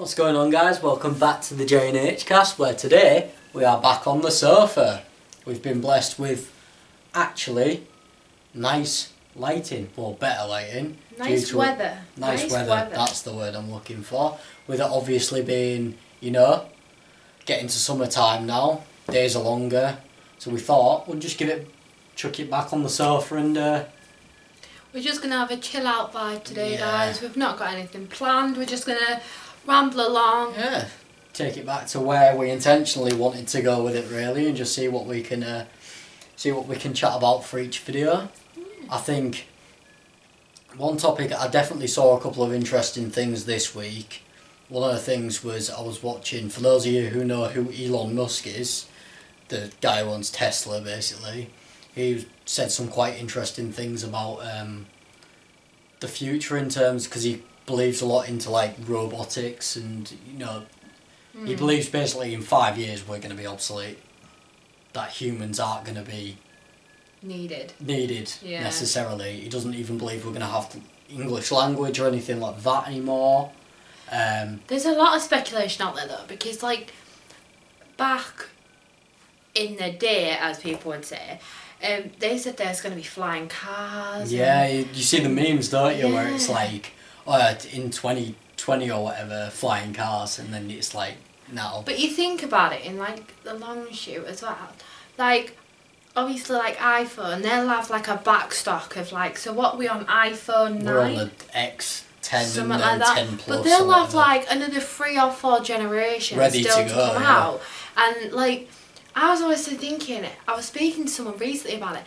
What's going on, guys? Welcome back to the J&Hcast, where today we are back on the sofa. We've been blessed with actually nice lighting, well, better lighting. Nice weather. Nice weather, that's the word I'm looking for. With it obviously being, getting to summertime now, days are longer, so we thought we'll just chuck it back on the sofa and we're just going to have a chill out vibe today, guys. We've not got anything planned, we're just going to ramble along. Yeah, take it back to where we intentionally wanted to go with it, really, and just see what we can chat about for each video. I think one topic, I definitely saw a couple of interesting things this week. One of the things was I was watching, for those of you who know who Elon Musk is, the guy who owns Tesla basically, he said some quite interesting things about the future in terms, because he believes a lot into like robotics and he believes basically in 5 years we're going to be obsolete, that humans aren't going to be needed necessarily. He doesn't even believe we're going to have English language or anything like that anymore. There's a lot of speculation out there though, because like back in the day, as people would say, they said there's going to be flying cars. Yeah, you see the memes, don't you, where it's like, in 2020 or whatever, flying cars, and then it's like, now. But you think about it in like the long shoot as well, like obviously like iPhone, they'll have like a back stock of like, so what we on iPhone 9? We're on the X10 something and like then that. 10 Plus. But they'll have like another 3 or 4 generations ready still to come out. And like, I was always thinking, I was speaking to someone recently about it,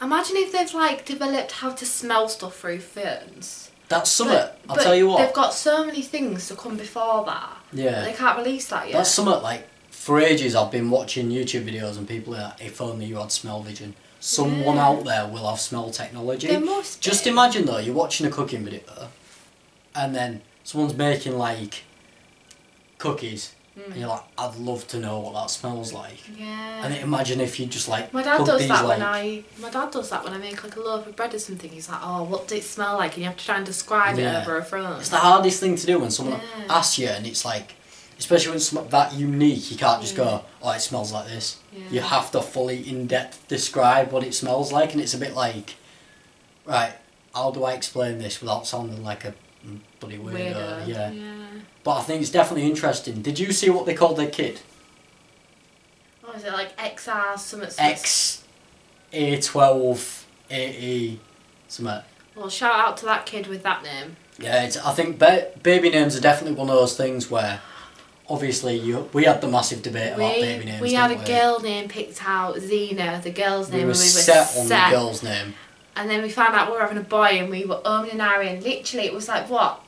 imagine if they've like developed how to smell stuff through phones. That's something, I'll tell you what. They've got so many things to come before that. Yeah. They can't release that yet. That's something like, for ages I've been watching YouTube videos and people are like, if only you had smell vision. Someone out there will have smell technology. There must be. Just imagine though, you're watching a cooking video and then someone's making like cookies and you're like, I'd love to know what that smells like. Yeah. And then imagine if you just like my dad cook does these, that like, my dad does that when I make like a loaf of bread or something. He's like, oh, what does it smell like? And you have to try and describe it over a phone. It's the hardest thing to do when someone asks you, and it's like, especially when it's something that unique, you can't just go, oh, it smells like this. Yeah. You have to fully in-depth describe what it smells like, and it's a bit like, right, how do I explain this without sounding like a bloody weirdo? Yeah. But I think it's definitely interesting. Did you see what they called their kid? What was it, like XR something? XA12 AE something. Well, shout out to that kid with that name. Yeah, I think baby names are definitely one of those things where, obviously, we had the massive debate about baby names. We had a girl name picked out, Zena, the girl's name, we were and we were set on the girl's name. And then we found out we were having a boy, and we were umming and ahhing. Literally, it was like, what?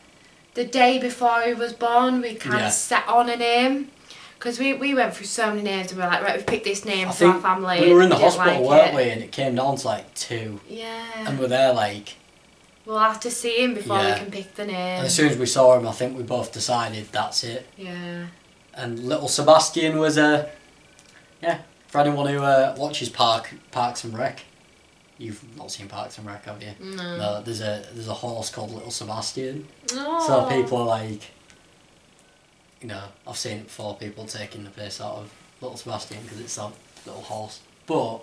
The day before he was born, we kind of set on a name. Because we went through so many names, and we were like, right, we've picked this name for our family. We were in the hospital, weren't we? And it came down to like 2. Yeah. And we're there like, we'll have to see him before we can pick the name. And as soon as we saw him, I think we both decided that's it. Yeah. And little Sebastian was for anyone who watches Parks and Rec. You've not seen Parks and Rec, have you? No. There's a horse called Little Sebastian. Oh. So people are like, I've seen it before, people taking the piss out of Little Sebastian because it's that little horse. But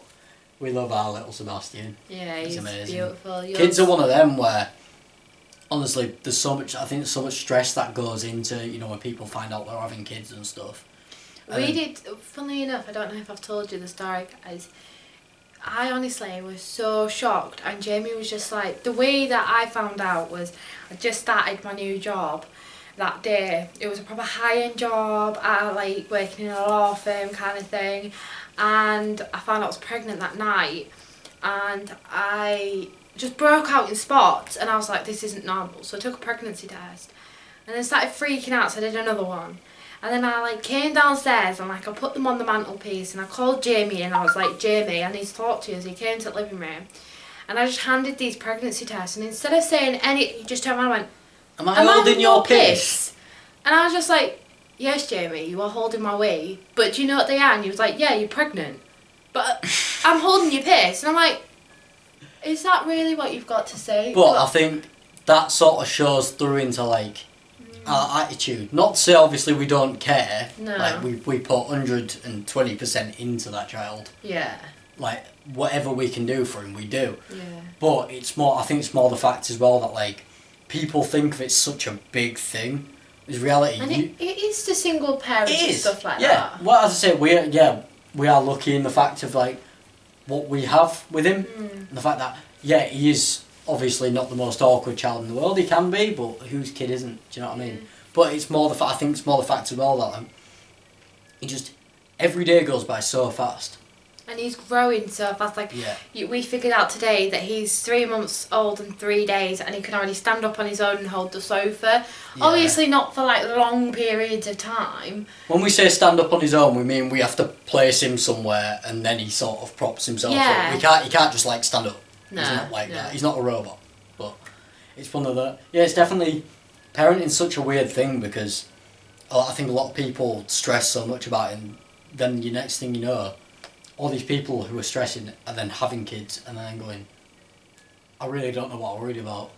we love our Little Sebastian. Yeah, he's amazing. Beautiful. Kids are one of them where, honestly, there's so much stress that goes into, when people find out they're having kids and stuff. Funnily enough, I don't know if I've told you the story, guys. I honestly was so shocked, and Jamie was just like, the way that I found out was I just started my new job that day. It was a proper high-end job, like working in a law firm kind of thing, and I found out I was pregnant that night, and I just broke out in spots, and I was like, this isn't normal. So I took a pregnancy test and then started freaking out, so I did another one. And then I like came downstairs and like I put them on the mantelpiece and I called Jamie and I was like, Jamie, I need to talk to you. So he came to the living room and I just handed these pregnancy tests, and instead of saying any, he just turned around and went, Am I holding your piss? And I was just like, yes, Jamie, you are holding my wee, but do you know what they are? And he was like, yeah, you're pregnant, but I'm holding your piss. And I'm like, is that really what you've got to say? But I think that sort of shows through into like our attitude. Not to say obviously we don't care. No. Like we put 120% into that child. Yeah. Like whatever we can do for him, we do. Yeah. But it's more. I think it's more the fact as well that like people think of it such a big thing. Is reality. And it is to single parents it and is. stuff like yeah. that. Well, as I say, we are lucky in the fact of like what we have with him, and the fact that he is obviously not the most awkward child in the world. He can be, but whose kid isn't? Do you know what I mean? But it's more the fact. I think it's more the fact as well that he just every day goes by so fast. And he's growing so fast. Like we figured out today that he's 3 months old and 3 days, and he can already stand up on his own and hold the sofa. Yeah. Obviously not for like long periods of time. When we say stand up on his own, we mean we have to place him somewhere, and then he sort of props himself up. He can't just like stand up. No, he's not like that. He's not a robot. But it's one of the it's definitely parenting's such a weird thing because I think a lot of people stress so much about it, and then the next thing you know, all these people who are stressing are then having kids and then going, I really don't know what I'm worried about.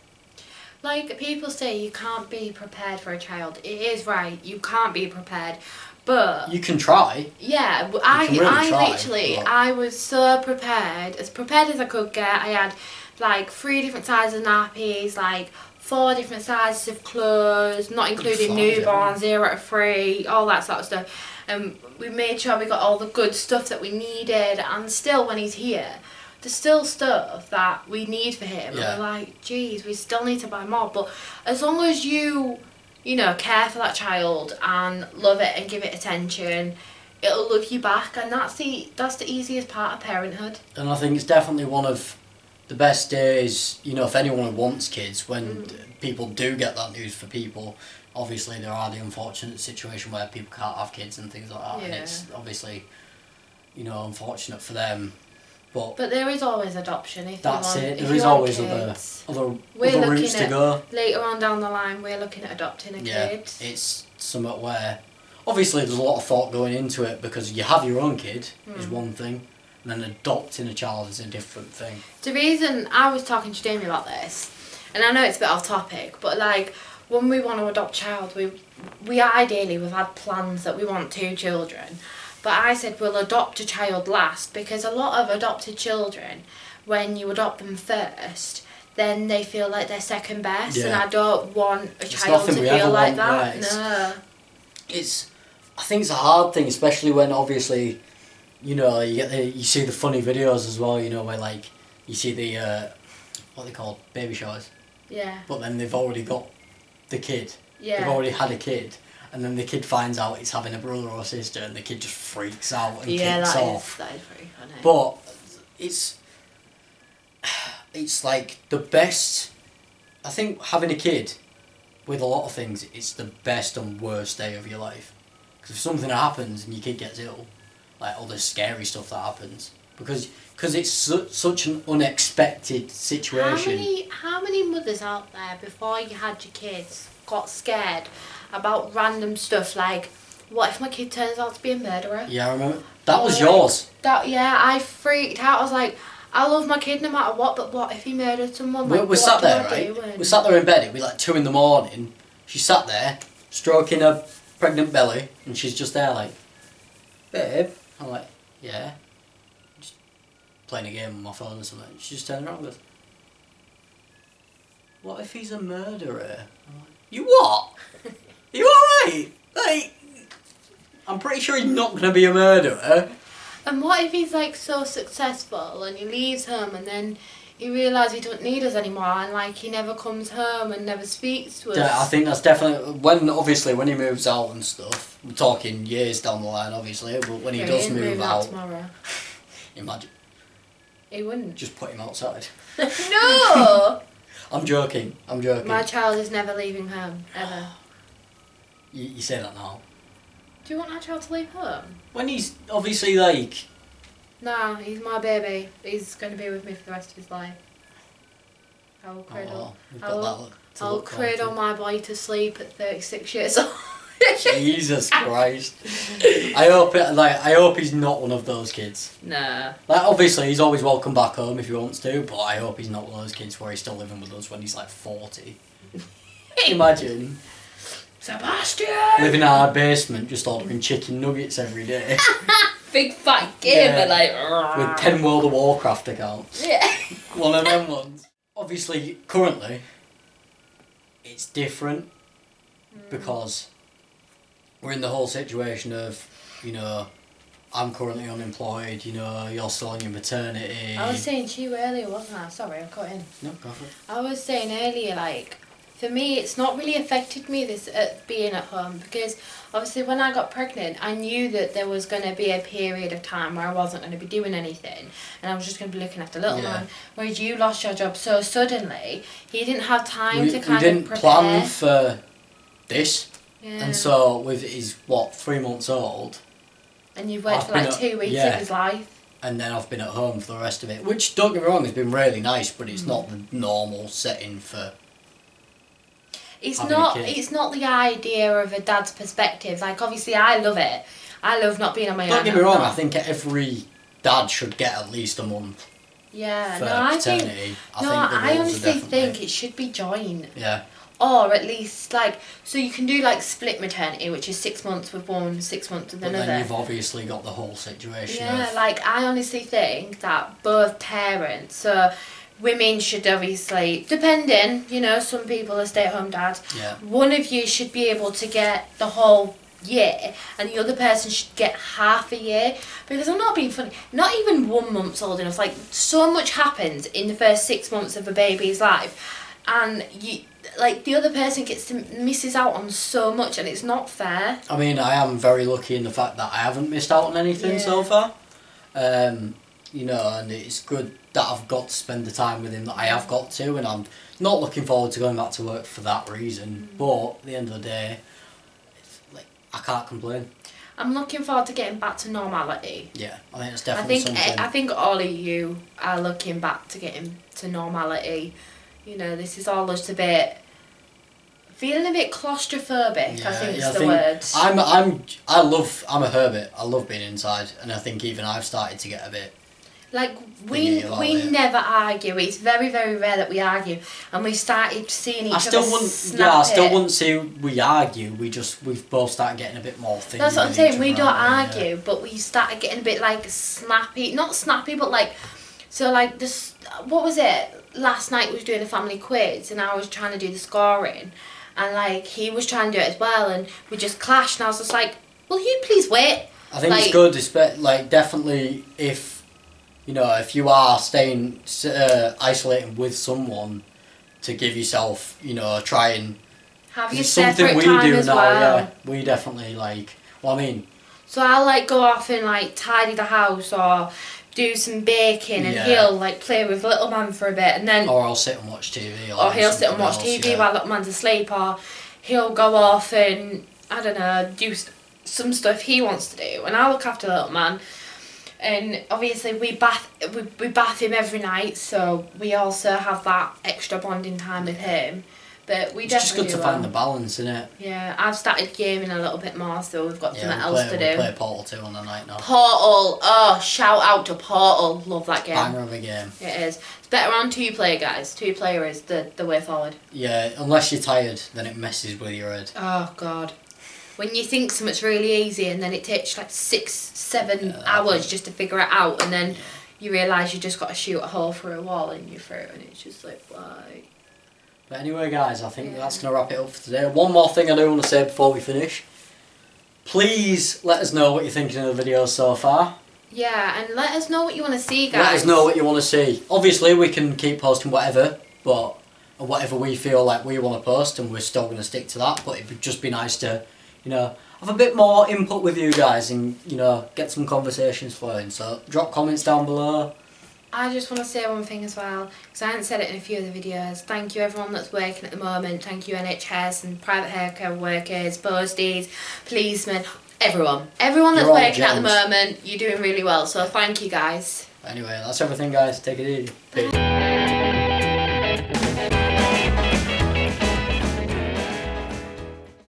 Like, people say you can't be prepared for a child. It is right, you can't be prepared, but... You can try. Yeah, but I was so prepared as I could get. I had, like, 3 different sizes of nappies, like, 4 different sizes of clothes, not including newborn, 0 to 3, all that sort of stuff. And we made sure we got all the good stuff that we needed, and still when he's here, there's still stuff that we need for him. Yeah. And we're like, geez, we still need to buy more. But as long as you care for that child and love it and give it attention, it'll love you back, and that's the easiest part of parenthood. And I think it's definitely one of the best days, if anyone wants kids, when people do get that news for people. Obviously, there are the unfortunate situation where people can't have kids and things like that, and it's obviously, unfortunate for them. But there is always adoption if that's you want. it. There is always other routes to go. Later on down the line, we're looking at adopting a kid. It's something where obviously there's a lot of thought going into it because you have your own kid is one thing, and then adopting a child is a different thing. The reason I was talking to Jamie about this, and I know it's a bit off topic, but like, when we want to adopt a child, we've had plans that we want 2 children. But I said we'll adopt a child last, because a lot of adopted children, when you adopt them first, then they feel like they're second best, and I don't want a child to feel like that. No. I think it's a hard thing, especially when obviously, you see the funny videos as well, where like you see the what they call baby showers. Yeah. But then they've already got the kid. Yeah. They've already had a kid, and then the kid finds out it's having a brother or sister, and the kid just freaks out and kicks off. That is very funny. But it's like the best. I think having a kid, with a lot of things, it's the best and worst day of your life. Because if something happens and your kid gets ill, like all the scary stuff that happens, because it's such an unexpected situation. How many mothers out there before you had your kids got scared about random stuff like, what if my kid turns out to be a murderer? Yeah, I remember. That was yours. I freaked out. I was like, I love my kid no matter what, but what if he murdered someone? We sat there, right? We sat there in bed. It'd be like 2 a.m. She sat there, stroking her pregnant belly, and she's just there like, babe. I'm like, yeah. Just playing a game on my phone or something. She just turned around and goes, what if he's a murderer? I'm like, you what? Are you alright? Like, I'm pretty sure he's not going to be a murderer. And what if he's like so successful and he leaves home and then he realises he don't need us anymore, and like he never comes home and never speaks to us? Yeah, I think that's definitely when he moves out and stuff. We're talking years down the line, obviously, but when he does move out tomorrow. Imagine. He wouldn't. Just put him outside. No. I'm joking. My child is never leaving home ever. You say that now. Do you want our child to leave home? When he's obviously like... Nah, he's my baby. He's going to be with me for the rest of his life. I will cradle my boy to sleep at 36 years old. Jesus Christ. I hope he's not one of those kids. Nah. Like, obviously he's always welcome back home if he wants to, but I hope he's not one of those kids where he's still living with us when he's like 40. Imagine. Sebastian! Living in our basement, just ordering chicken nuggets every day. Big fat gamer, like... With 10 World of Warcraft accounts. Yeah. One of them ones. Obviously, currently, it's different because we're in the whole situation of, you know, I'm currently unemployed, you know, you're still on your maternity. I was saying to you earlier, wasn't I? Sorry, I cut in. No, go for it. I was saying earlier, like, for me, it's not really affected me, this being at home, because obviously when I got pregnant, I knew that there was going to be a period of time where I wasn't going to be doing anything, and I was just going to be looking after little man. Whereas you lost your job so suddenly, he didn't have time to kind of prepare. We didn't plan for this, yeah. And so with his, 3 months old. And you've worked for like 2 weeks of his life. And then I've been at home for the rest of it, which, don't get me wrong, has been really nice, but it's not the normal setting for It's not the idea of a dad's perspective. Like, obviously, I love it. I love not being on my own. Don't get me wrong, I think every dad should get at least a month. Yeah, for paternity. I honestly think it should be joint. Yeah. Or at least, like, so you can do, like, split maternity, which is 6 months with one, 6 months with another. But then you've obviously got the whole situation. Yeah, like, I honestly think that both parents, so women should obviously, depending, you know, some people are stay-at-home dads. Yeah. One of you should be able to get the whole year, and the other person should get half a year. Because I'm not being funny, not even 1 month's old enough. Like, so much happens in the first 6 months of a baby's life, and you, like, the other person misses out on so much, and it's not fair. I mean, I am very lucky in the fact that I haven't missed out on anything so far. You know, and it's good that I've got to spend the time with him that I have got to, and I'm not looking forward to going back to work for that reason. But at the end of the day, it's like, I can't complain. I'm looking forward to getting back to normality. Yeah, I think it's definitely something. I think all of you are looking back to getting to normality. You know, this is all just a bit, feeling a bit claustrophobic. I think is the word. I'm a hermit. I love being inside, and I think even I've started to get a bit. Like, we never argue. It's very, very rare that we argue, and we've started seeing each other snap I still wouldn't say we argue. We've both started getting a bit more things. That's what I'm saying. We don't argue, but we started getting a bit like snappy. Not snappy, but like, so like this. What was it? Last night we was doing a family quiz, and I was trying to do the scoring, and like he was trying to do it as well, and we just clashed. And I was just like, "Will you please wait?" I think it's good, like definitely if. You know, if you are staying isolating with someone, to give yourself, you know, try and have your separate time as well. Yeah, we definitely like. Well, I mean. So I'll like go off and like tidy the house or do some baking, and he'll like play with little man for a bit, and then. Or I'll sit and watch TV. Or he'll sit and watch TV while little man's asleep, or he'll go off and I don't know, do some stuff he wants to do, and I'll look after little man. And obviously we bath him every night, so we also have that extra bonding time with him. But we definitely it's just good to find the balance, isn't it? Yeah, I've started gaming a little bit more, so we've got something else to do. We play Portal 2 on the night now. Portal, oh, shout out to Portal, love that game. Banger of a game. It is. It's better on 2-player, guys. 2-player is the way forward. Yeah, unless you're tired, then it messes with your head. Oh God. When you think something's really easy and then it takes like 6-7 hours just to figure it out, and then you realise you just got to shoot a hole through a wall and you're through, and it's just like, why? But anyway guys, I think that's going to wrap it up for today. One more thing I do want to say before we finish. Please let us know what you're thinking of the video so far. Yeah, and let us know what you want to see, guys. Let us know what you want to see. Obviously we can keep posting whatever, but whatever we feel like we want to post, and we're still going to stick to that, but it would just be nice to, you know, have a bit more input with you guys and, you know, get some conversations flowing. So drop comments down below. I just want to say one thing as well, because I haven't said it in a few of the videos. Thank you everyone that's working at the moment. Thank you NHS and private healthcare workers, posties, policemen, everyone. Everyone that's working at the moment, you're doing really well. So thank you guys. Anyway, that's everything guys. Take it easy. Peace.